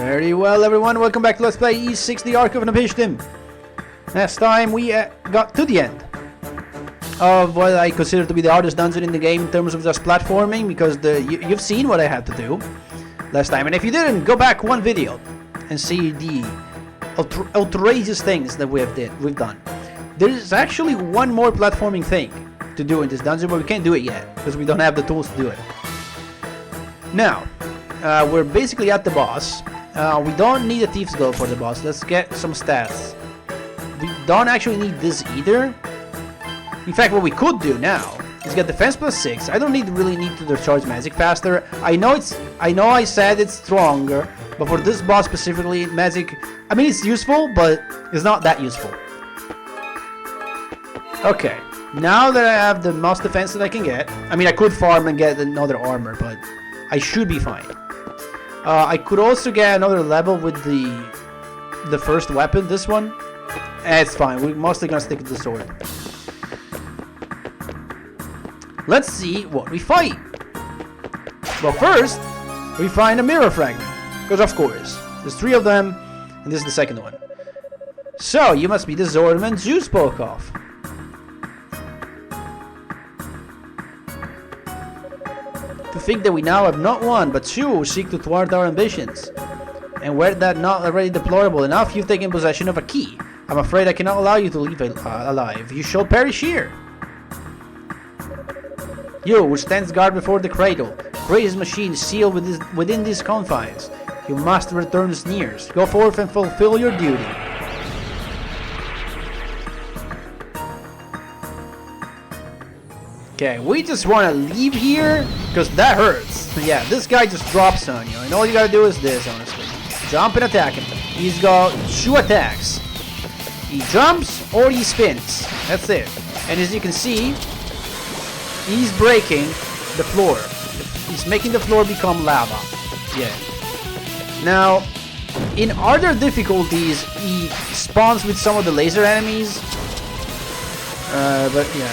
Very well, everyone. Welcome back to Let's Play E6, the Ark of Napishtim. Last time we got to the end of what I consider to be the hardest dungeon in the game in terms of just platforming, because you've seen what I had to do last time. And if you didn't, go back one video and see the outrageous things that we've done. There's actually one more platforming thing to do in this dungeon, but we can't do it yet because we don't have the tools to do it. Now, we're basically at the boss. We don't need a Thief's Gold for the boss. Let's get some stats. We don't actually need this either. In fact, what we could do now is get defense +6. I don't really need to discharge magic faster. I know I said it's stronger, but for this boss specifically, magic, I mean, it's useful, but it's not that useful. Okay, now that I have the most defense that I can get, I mean, I could farm and get another armor, but I should be fine. I could also get another level with the first weapon, this one. It's fine, we're mostly gonna stick with the sword. Let's see what we fight. Well, first, we find a mirror fragment. Because of course, there's 3 of them, and this is the second one. So, you must be the Zordman Zeus spoke of. To think that we now have not one, but 2 who seek to thwart our ambitions. And were that not already deplorable enough, you've taken possession of a key. I'm afraid I cannot allow you to leave alive. You shall perish here. You, who stands guard before the cradle, greatest machine sealed within these confines. You must return the sneers. Go forth and fulfill your duty. Okay, we just want to leave here, because that hurts. Yeah, this guy just drops on you, and all you gotta do is this, honestly. Jump and attack him. He's got 2 attacks. He jumps or he spins. That's it. And as you can see, he's breaking the floor. He's making the floor become lava. Yeah. Now, in harder difficulties, he spawns with some of the laser enemies. But yeah.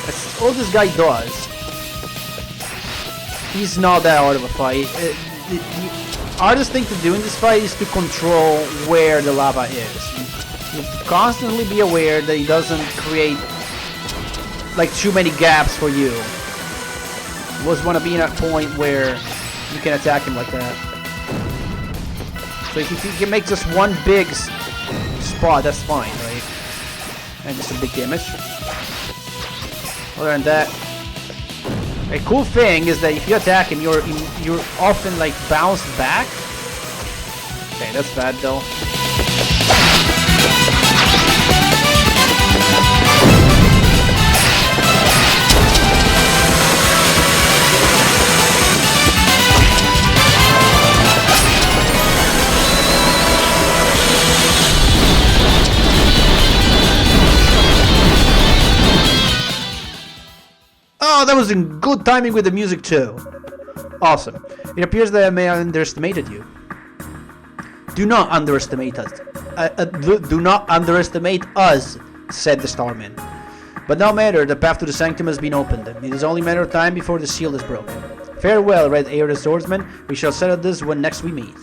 That's all this guy does. He's not that hard of a fight. The hardest thing to do in this fight is to control where the lava is. You have to constantly be aware that he doesn't create like too many gaps for you. You always want to be in a point where you can attack him like that. So if you can make just one big spot, that's fine, right? And just a big damage. Other than that, a cool thing is that if you attack him, you're often like bounced back. Okay, that's bad though. Oh, that was in good timing with the music too. Awesome. It appears that I may have underestimated you. Do not underestimate us. Do not underestimate us, said the Starman. But no matter, the path to the Sanctum has been opened. It is only a matter of time before the seal is broken. Farewell, Red Air Swordsman. We shall settle this when next we meet.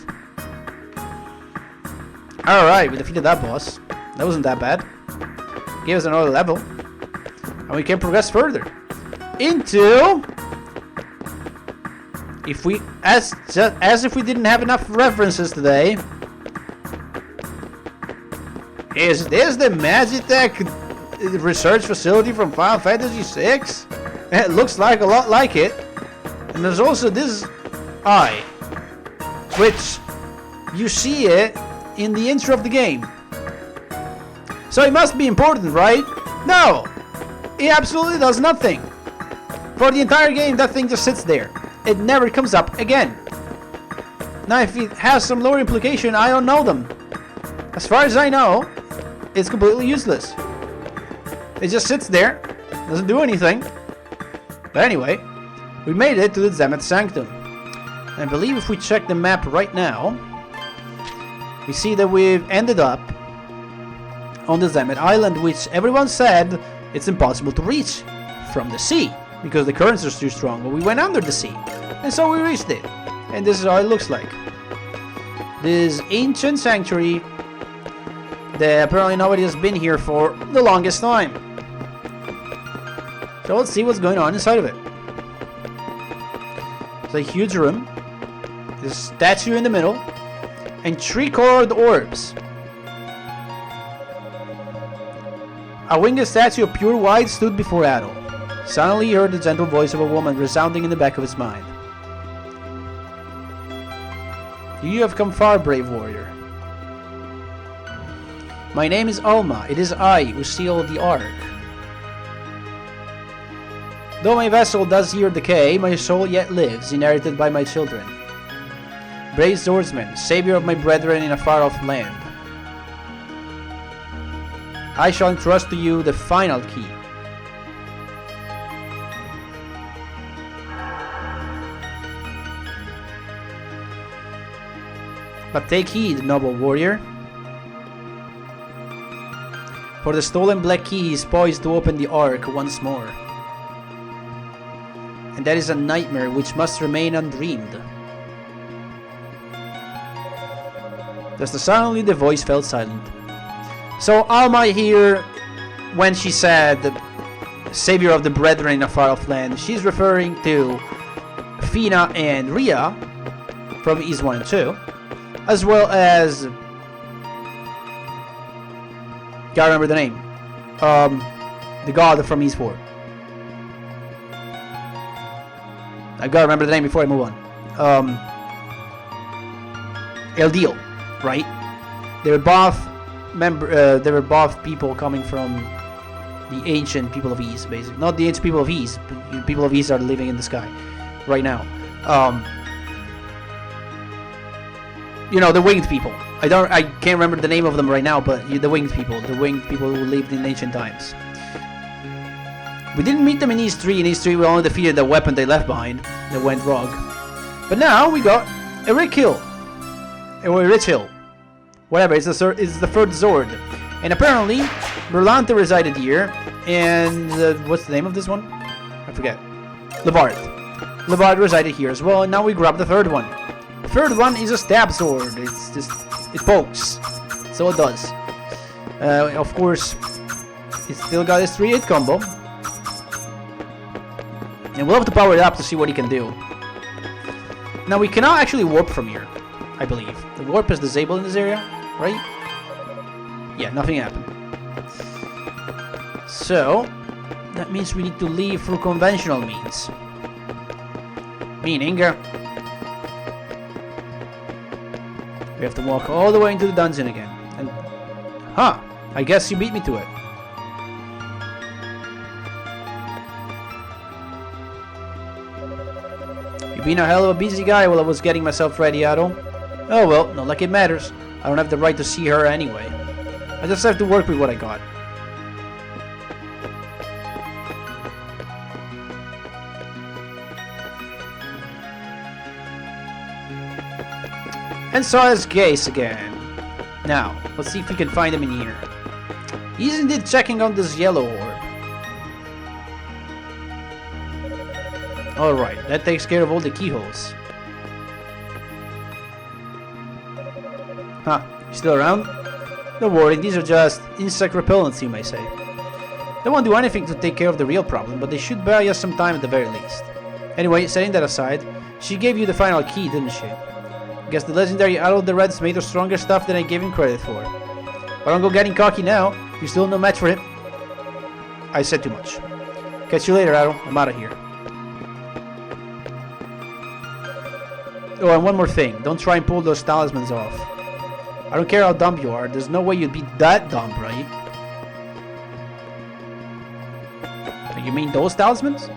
Alright, we defeated that boss. That wasn't that bad. Gave us another level. And we can progress further. Into, if we as if we didn't have enough references today, is this the Magitech research facility from Final Fantasy VI? It looks like a lot like it. And there's also this eye, which you see it in the intro of the game. So it must be important, right? No, it absolutely does nothing. For the entire game, that thing just sits there. It never comes up again. Now, if it has some lore implication, I don't know them. As far as I know, it's completely useless. It just sits there, doesn't do anything. But anyway, we made it to the Zemet Sanctum. I believe if we check the map right now, we see that we've ended up on the Zemet Island, which everyone said it's impossible to reach from the sea, because the currents are too strong, but we went under the sea, and so we reached it, and this is how it looks like. this ancient sanctuary that apparently nobody has been here for the longest time. So let's see what's going on inside of it. It's a huge room. There's a statue in the middle. And 3 colored orbs. A winged statue of pure white stood before Adol. Suddenly he heard the gentle voice of a woman resounding in the back of his mind. You have come far, brave warrior. My name is Alma. It is I who sealed the Ark. Though my vessel does here decay, my soul yet lives, inherited by my children. Brave swordsman, savior of my brethren in a far-off land. I shall entrust to you the final key. But take heed, noble warrior. For the stolen black key is poised to open the Ark once more. And that is a nightmare which must remain undreamed. Just suddenly the voice fell silent. So Alma here, when she said savior of the brethren in a far-off land, she's referring to Fina and Rhea from East 1 and 2, as well as, gotta remember the name, the god from East 4. I gotta remember the name before I move on. Adol, right? They were both people coming from the ancient people of East, basically. Not the ancient people of East, but the people of East are living in the sky right now. You know, the winged people. I can't remember the name of them right now, but the winged people who lived in ancient times. We didn't meet them in East 3. In East 3, we only defeated the weapon they left behind that went rogue. But now we got a Rick Hill. Or Rich Hill. Whatever, it's the third Zord. And apparently, Berlante resided here. And what's the name of this one? I forget. Levard. Levard resided here as well, and now we grab the third one. The third one is a stab sword. It's just, it pokes. So it does. Of course, it's still got its 3-8 combo. And we'll have to power it up to see what he can do. Now we cannot actually warp from here, I believe. The warp is disabled in this area, right? Yeah, nothing happened. So, that means we need to leave through conventional means. Meaning, we have to walk all the way into the dungeon again. And, I guess you beat me to it. You've been a hell of a busy guy while I was getting myself ready, Adol. Oh well, not like it matters. I don't have the right to see her anyway. I just have to work with what I got. And so is Gaze again. Now, let's see if we can find him in here. He's indeed checking on this yellow orb. Alright, that takes care of all the keyholes. You still around? Don't worry, these are just insect repellents, you may say. They won't do anything to take care of the real problem, but they should buy us some time at the very least. Anyway, setting that aside, she gave you the final key, didn't she? Guess the legendary Adol the Red's made of stronger stuff than I gave him credit for. But don't go getting cocky now. You're still no match for him. I said too much. Catch you later, Adol. I'm out of here. Oh, and one more thing. Don't try and pull those talismans off. I don't care how dumb you are. There's no way you'd be that dumb, right? You mean those talismans?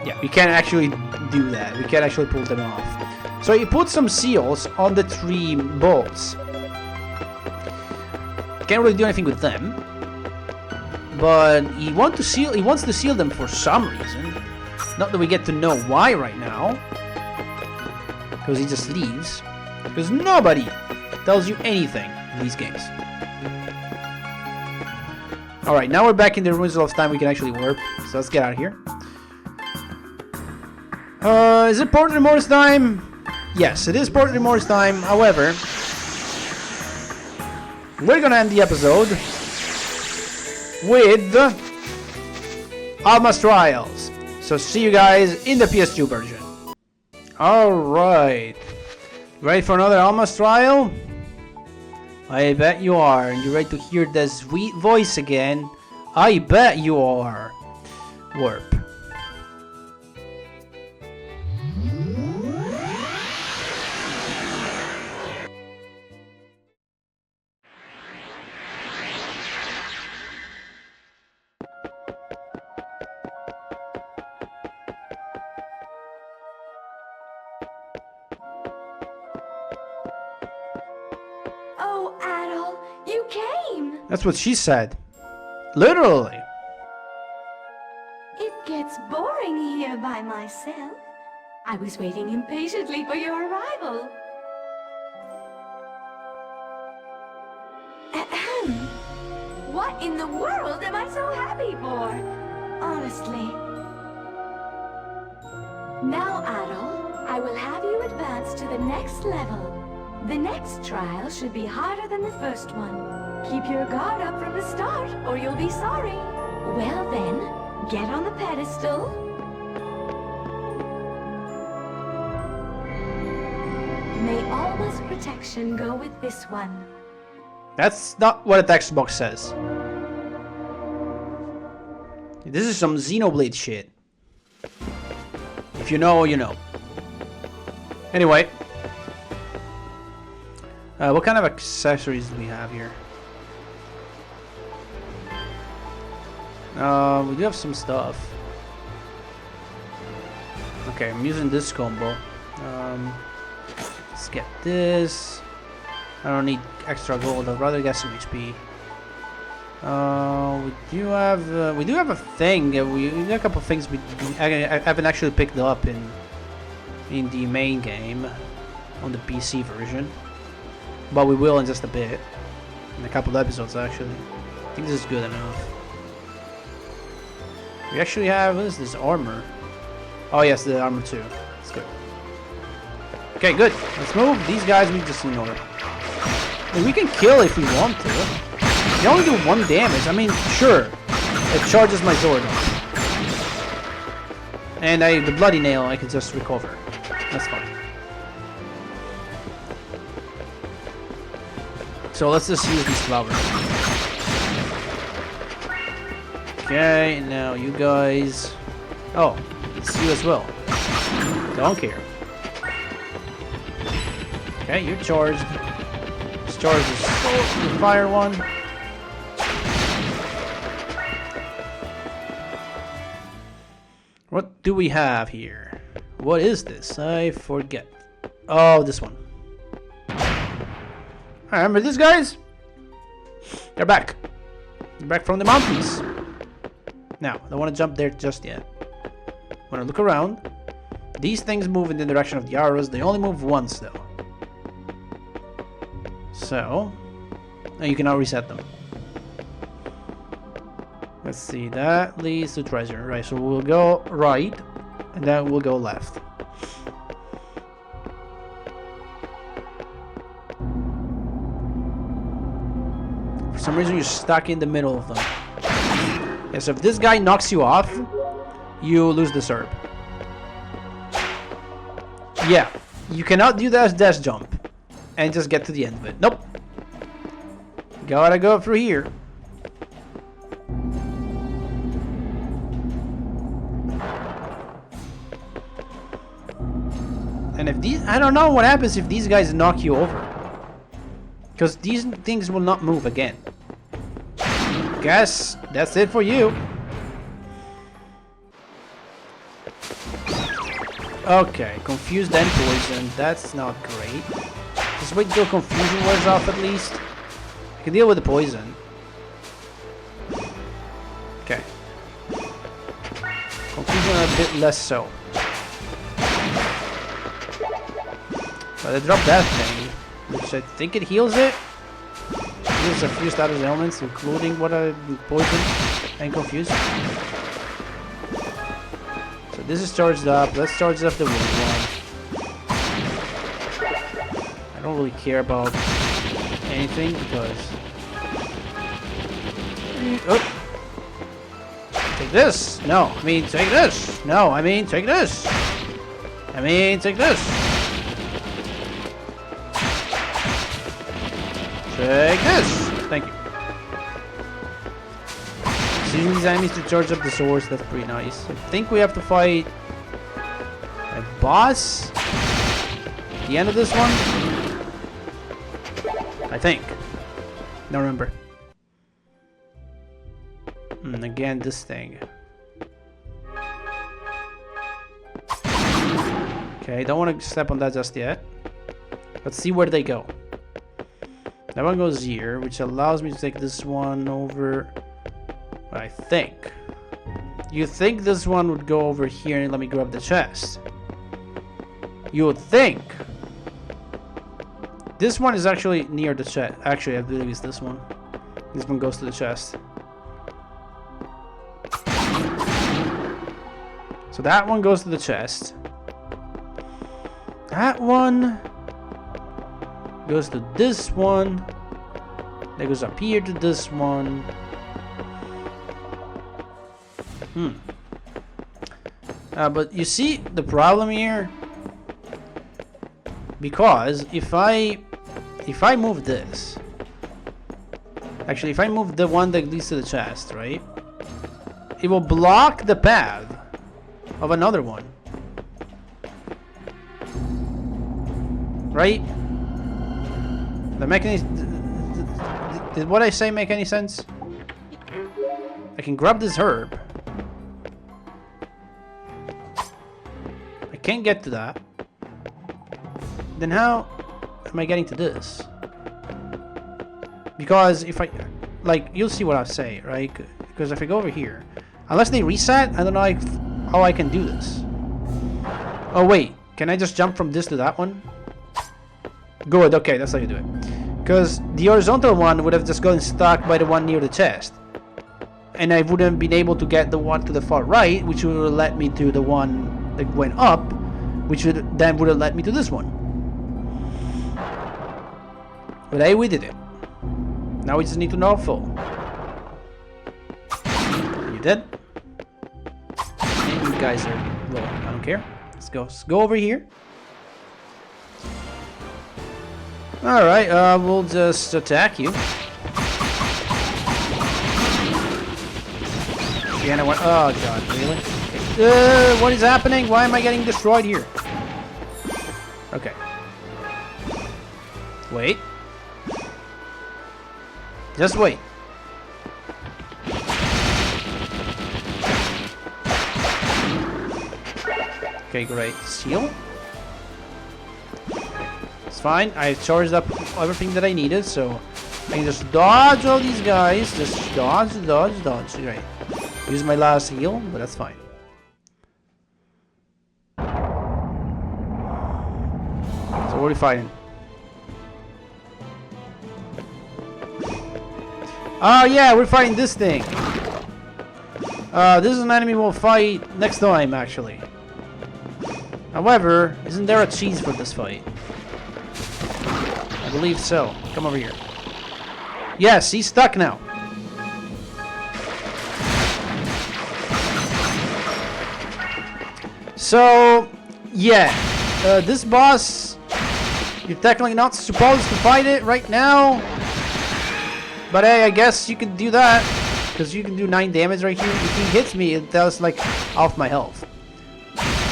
Yeah, we can't actually do that. We can't actually pull them off. So he put some seals on the 3 bolts. Can't really do anything with them. But he wants to seal them for some reason. Not that we get to know why right now. Because he just leaves. Because nobody tells you anything in these games. Alright, now we're back in the ruins of time. We can actually warp. So let's get out of here. Is it Portrait Remorse time? Yes, it is Port Remorse time. However, we're gonna end the episode with Alma's Trials. So see you guys in the PS2 version. Alright. Ready for another Alma's Trial? I bet you are. And you're ready to hear the sweet voice again? I bet you are. Warp. Oh, Adol, you came! That's what she said. Literally. It gets boring here by myself. I was waiting impatiently for your arrival. Ahem. What in the world am I so happy for? Honestly. Now, Adol, I will have you advance to the next level. The next trial should be harder than the first one. Keep your guard up from the start, or you'll be sorry. Well then, get on the pedestal. May Alma's protection go with this one. That's not what a text box says. This is some Xenoblade shit. If you know, you know. Anyway. What kind of accessories do we have here? We do have some stuff. Okay, I'm using this combo. Let's get this. I don't need extra gold. I'd rather get some HP. We do have a thing. We do a couple of things I haven't actually picked up in the main game on the PC version. But we will in just a bit. In a couple of episodes, actually. I think this is good enough. We actually have... What is this? Armor. Oh, yes, the armor too. That's good. Okay, good. Let's move. These guys we just ignore. I mean, we can kill if we want to. They only do 1 damage. I mean, sure. It charges my sword off. And the bloody nail I can just recover. That's fine. So let's just use these flowers. Okay, now you guys... Oh, it's you as well. Don't care. Okay, you're charged. Let's charge the fire one. What do we have here? What is this? I forget. Oh, this one. Remember these guys? They're back. They're back from the mountains. Now, I don't want to jump there just yet. When I look around, these things move in the direction of the arrows. They only move once, though. So, you can now reset them. Let's see. That leads to treasure. Right, so we'll go right, and then we'll go left. For some reason you're stuck in the middle of them. Yeah, so if this guy knocks you off, you lose this herb. Yeah, you cannot do that dash jump and just get to the end of it. Nope. Gotta go through here. And if these, I don't know what happens if these guys knock you over. Because these things will not move again. Guess that's it for you. Okay, confused and poison. That's not great. Just wait till confusion wears off at least. I can deal with the poison. Okay. Confusion a bit less so. But I dropped that thing, which I think it heals it. Heals a few status elements, including what I poison and confused. So this is charged up. Let's charge up the wood one. I don't really care about anything because... Oh. Take this! No, I mean take this! No, I mean take this! I mean take this! Take this! Thank you. Using these enemies to charge up the swords, that's pretty nice. I think we have to fight a boss at the end of this one. I think. Don't remember. And again, this thing. Okay, don't want to step on that just yet. Let's see where they go. That one goes here, which allows me to take this one over. I think. You think this one would go over here and let me grab the chest? You would think. This one is actually near the chest. Actually, I believe it's this one. This one goes to the chest. So that one goes to the chest. That one goes to this one. That goes up here to this one. But you see the problem here? Because if I move this, actually if I move the one that leads to the chest, right, it will block the path of another one, right? The mechanism. Did what I say make any sense? I can grab this herb. I can't get to that. Then how am I getting to this? Because if I, like, you'll see what I say, right? Because if I go over here, unless they reset, I don't know how I can do this. Oh wait, can I just jump from this to that one? Good, okay, that's how you do it. Because the horizontal one would have just gotten stuck by the one near the chest. And I wouldn't have been able to get the one to the far right, which would have led me to the one that went up, which would have led me to this one. But hey, we did it. Now we just need to know full. You did? And you guys are low. I don't care. Let's go over here. Alright, we'll just attack you. Again, oh god, really? What is happening? Why am I getting destroyed here? Okay. Wait. Just wait. Okay, great. Seal. It's fine. I charged up everything that I needed, so I can just dodge all these guys. Just dodge, dodge, dodge. Great. Use my last heal, but that's fine. So what are we fighting? Oh yeah, we're fighting this thing. This is an enemy we'll fight next time, actually. However, isn't there a cheese for this fight? I believe so. Come over here. Yes, he's stuck now. So, yeah. This boss, you're technically not supposed to fight it right now. But hey, I guess you can do that. Because you can do 9 damage right here. If he hits me, it does like half my health.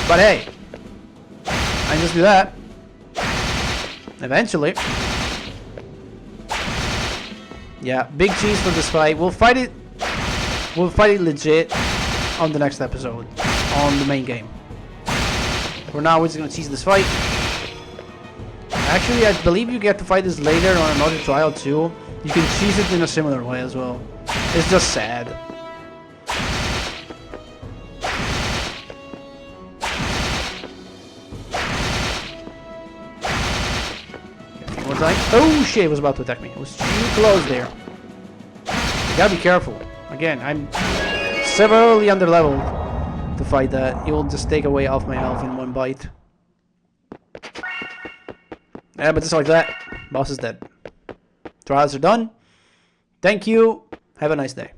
But hey, I can just do that. Eventually. Yeah, big cheese for this fight. We'll fight it. We'll fight it legit on the next episode. On the main game. For now, we're just gonna cheese this fight. Actually, I believe you get to fight this later on another trial too. You can cheese it in a similar way as well. It's just sad. Okay, one time. Oh shit, it was about to attack me. It was too close there. You gotta be careful. Again, I'm severely underleveled to fight that. It will just take away half my health in one bite. Yeah, but just like that, boss is dead. Trials are done. Thank you. Have a nice day.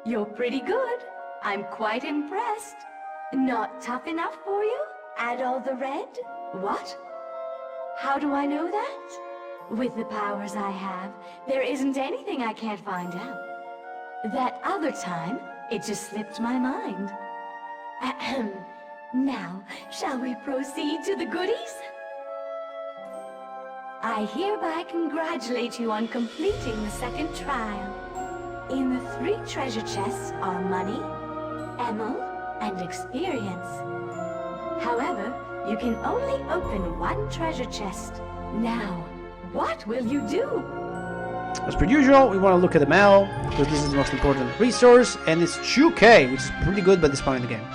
You're pretty good. I'm quite impressed. Not tough enough for you? Adol the Red? What? How do I know that? With the powers I have, there isn't anything I can't find out. That other time, it just slipped my mind. Ahem. Now, shall we proceed to the goodies? I hereby congratulate you on completing the second trial. In the 3 treasure chests are money, ammo, and experience. However, you can only open 1 treasure chest. Now, what will you do? As per usual, we want to look at the mail, because this is the most important resource, and it's 2K, which is pretty good by this point in the game.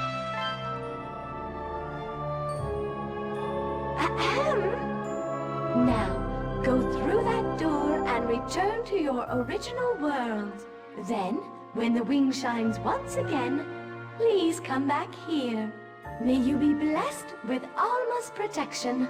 Ahem. Now, go through that door and return to your original world. Then, when the wing shines once again, please come back here. May you be blessed with Alma's protection.